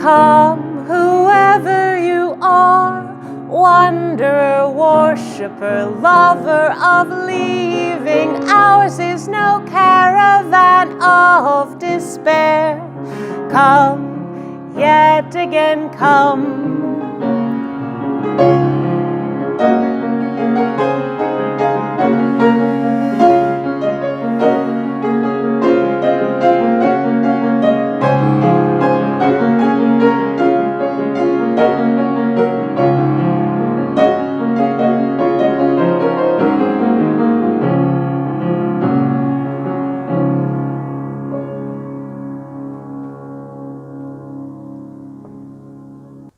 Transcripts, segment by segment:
Come, whoever you are, wanderer, worshipper, lover of leaving. Ours is no caravan of despair. Come, yet again come.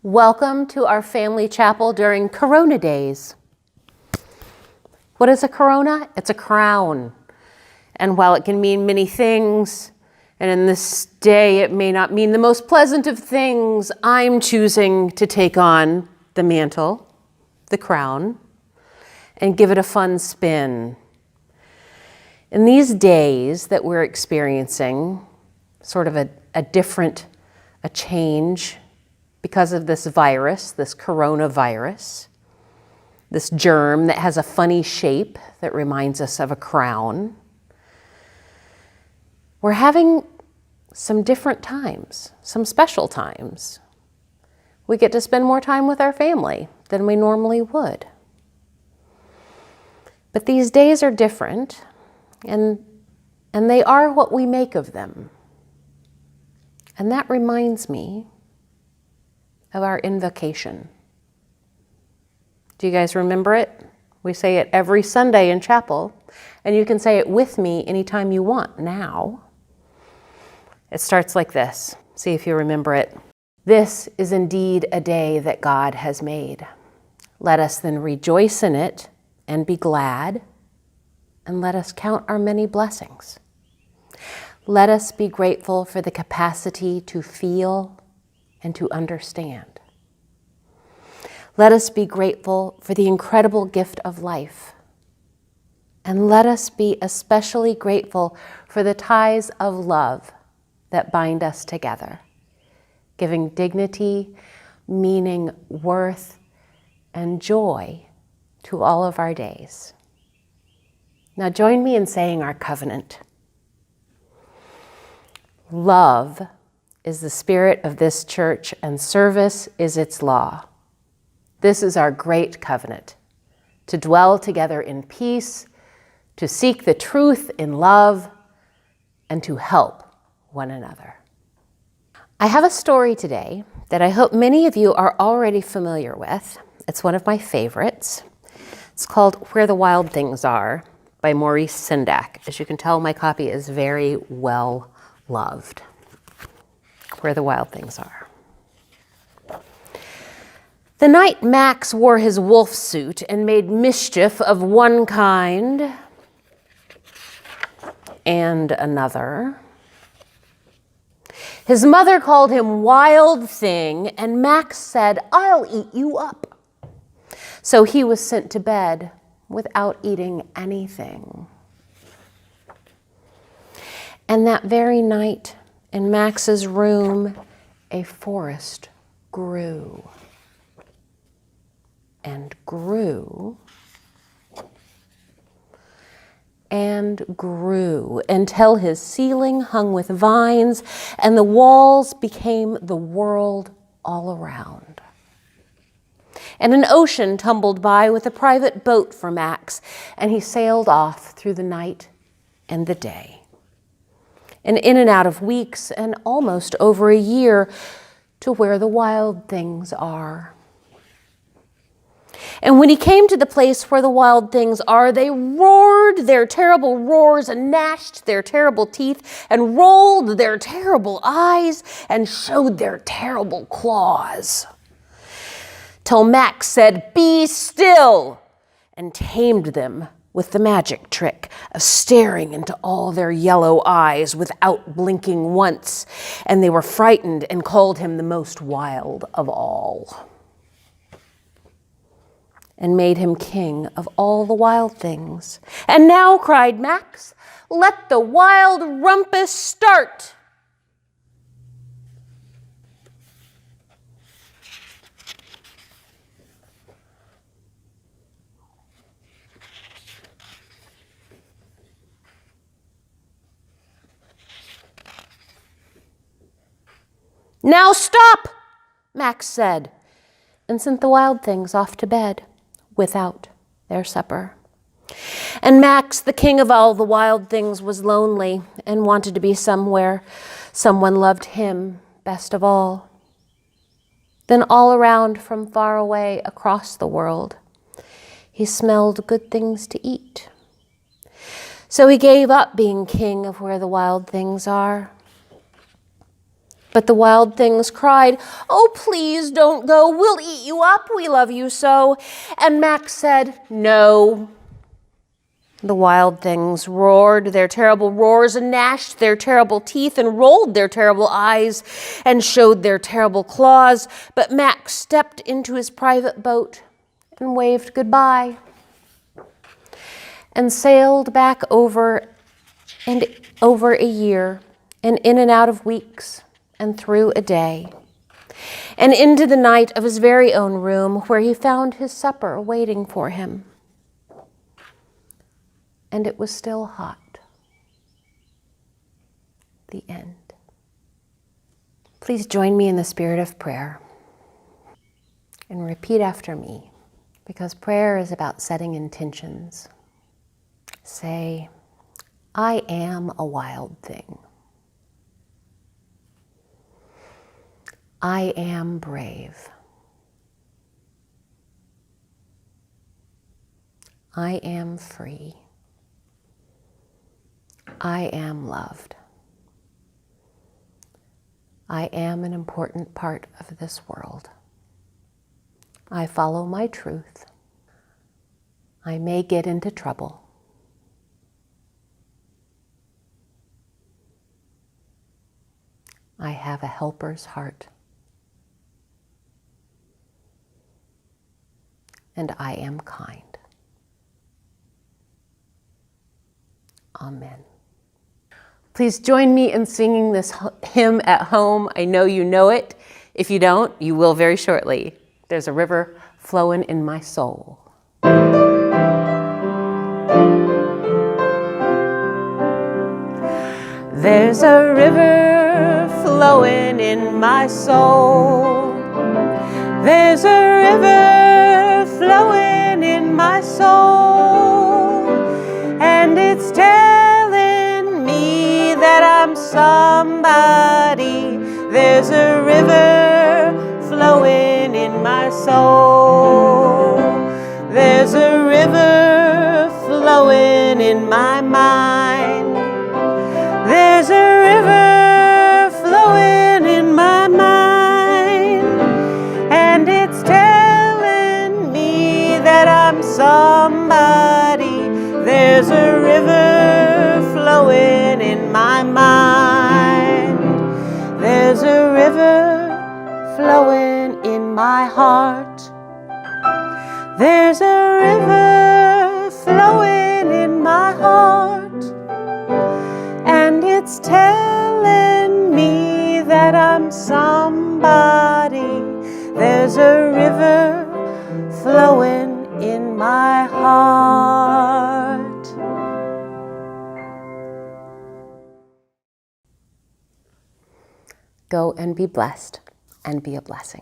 Welcome to our family chapel during Corona days. What is a corona? It's a crown. And while it can mean many things, and in this day it may not mean the most pleasant of things, I'm choosing to take on the mantle, the crown, and give it a fun spin. In these days that we're experiencing, sort of a change, because of this virus, this coronavirus, this germ that has a funny shape that reminds us of a crown, we're having some different times, some special times. We get to spend more time with our family than we normally would. But these days are different, and they are what we make of them. And that reminds me of our invocation. Do you guys remember it? We say it every Sunday in chapel, and you can say it with me anytime you want now. It starts like this. See if you remember it. This is indeed a day that God has made. Let us then rejoice in it and be glad, and let us count our many blessings. Let us be grateful for the capacity to feel and to understand. Let us be grateful for the incredible gift of life. And let us be especially grateful for the ties of love that bind us together, giving dignity, meaning, worth, and joy to all of our days. Now join me in saying our covenant. Love is the spirit of this church, and service is its law. This is our great covenant, to dwell together in peace, to seek the truth in love, and to help one another. I have a story today that I hope many of you are already familiar with. It's one of my favorites. It's called Where the Wild Things Are by Maurice Sendak. As you can tell, my copy is very well loved. Where the Wild Things Are. The night Max wore his wolf suit and made mischief of one kind and another, his mother called him Wild Thing, and Max said, "I'll eat you up." So he was sent to bed without eating anything. And that very night, in Max's room, a forest grew and grew and grew until his ceiling hung with vines and the walls became the world all around. And an ocean tumbled by with a private boat for Max, and he sailed off through the night and the day, and in and out of weeks and almost over a year to where the wild things are. And when he came to the place where the wild things are, they roared their terrible roars and gnashed their terrible teeth and rolled their terrible eyes and showed their terrible claws. Till Max said, "Be still," and tamed them with the magic trick of staring into all their yellow eyes without blinking once, and they were frightened and called him the most wild of all, and made him king of all the wild things. "And now," cried Max, "let the wild rumpus start." "Now stop," Max said, and sent the wild things off to bed without their supper. And Max, the king of all the wild things, was lonely and wanted to be somewhere someone loved him best of all. Then all around from far away across the world, he smelled good things to eat. So he gave up being king of where the wild things are. But the wild things cried, "Oh, please don't go. We'll eat you up. We love you so." And Max said, "No." The wild things roared their terrible roars and gnashed their terrible teeth and rolled their terrible eyes and showed their terrible claws. But Max stepped into his private boat and waved goodbye and sailed back over and over a year and in and out of weeks and through a day, and into the night of his very own room, where he found his supper waiting for him. And it was still hot. The end. Please join me in the spirit of prayer and repeat after me, because prayer is about setting intentions. Say, "I am a wild thing. I am brave. I am free. I am loved. I am an important part of this world. I follow my truth. I may get into trouble. I have a helper's heart. And I am kind. Amen. Please join me in singing this hymn at home. I know you know it. If you don't, you will very shortly. There's a river flowing in my soul. There's a river flowing in my soul. There's a river flowing in my soul, and it's telling me that I'm somebody. There's a river flowing in my soul. There's a river flowing in my mind. There's a river flowing in my mind, and it's telling me that I'm somebody. There's a river flowing in my mind. There's a river flowing in my heart. There's a river flowing in my heart, and it's telling me that I'm somebody. There's a river flowing in my heart. Go and be blessed and be a blessing.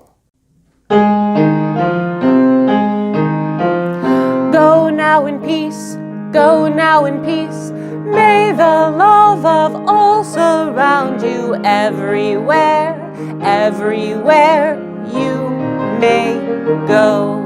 Go now in peace, go now in peace. May the love of all surround you everywhere, everywhere you may go.